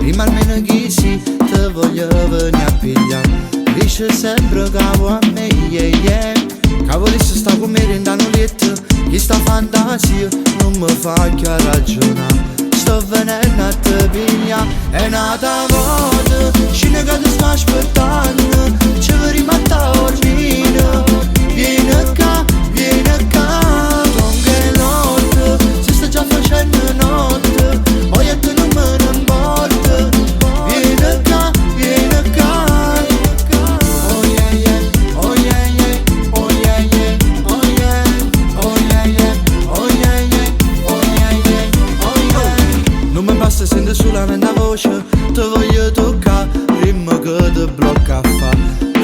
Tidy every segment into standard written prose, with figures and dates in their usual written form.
prima almeno chi si te voglio venire a pigliare. Dice sempre che vuoi a me, yeah, yeah. Cavolissa sta con me in un letto, chi sta fantasia non mi fa che ragionare. Sto venendo a te piglia, è nata volta, scena che ti sto aspettando, ci vuoi rimattare ormino. Vieni qua, con che notte, si sta già facendo notte, poi a te non me ne importa. Vieni qua, oh yeah yeah, oh yeah yeah, oh yeah yeah, oh yeah, oh yeah yeah, oh yeah yeah, oh yeah yeah, oh yeah. Non mi basta sentire solamente la voce, ti voglio toccare, ritmo che ti blocca a fa,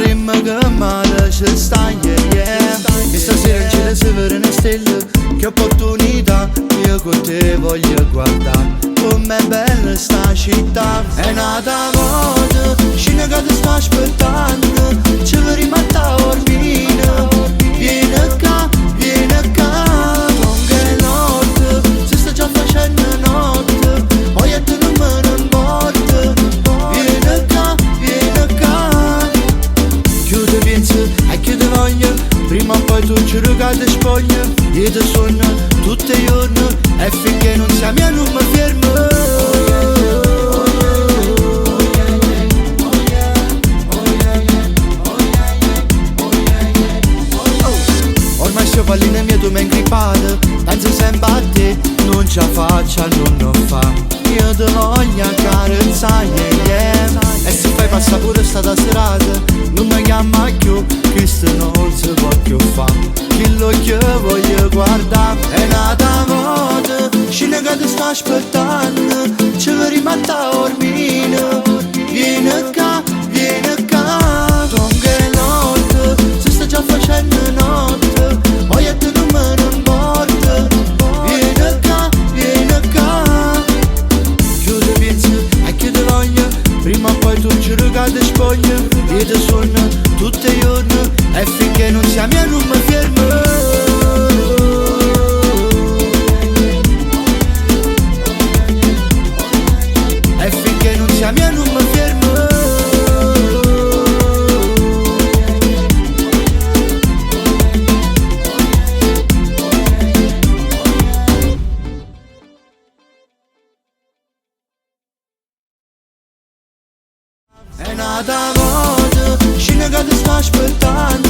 ritmo che male ci sta, yeah yeah. E stasera in cielo si vedono stelle, che opportunità, io con te voglio guardare. Com'è bella sta città, è nata volta, scena che ti sto aspettando, ci vuoi rimattare ormino. Vieni qua, con che notte, si sta già facendo notte, poi a te non me ne importa. Vieni qua, chiude pensi e chiude voglia, prima o poi tu ci ricadi spoglia. Io ti sogno tutti i giorni e finché non siamo io non mi fermo. Ormai sto palline mie tu mi ingrippato, penso sempre a te, non ce la faccio a non fa. Io ti voglio accarezzare, yeah, yeah. E se fai passare pure stata serata, non mi chiama più, questo non si può più fare. Quello che voglio guardare, è nata volta, scena che ti sto aspettando, ci vuoi rimattare ormino. Vieni qua, con che notte, si sta già facendo notte, poi a te non me ne importa. Vieni qua, chiude pensi e chiude voglia, prima o poi tu ci ricadi spoglia. Io ti sogno tutti i giorni e finché non siamo io non mi fermo. E finché non siamo io non mi fermo. È nata volta, scena che ti sto aspettando,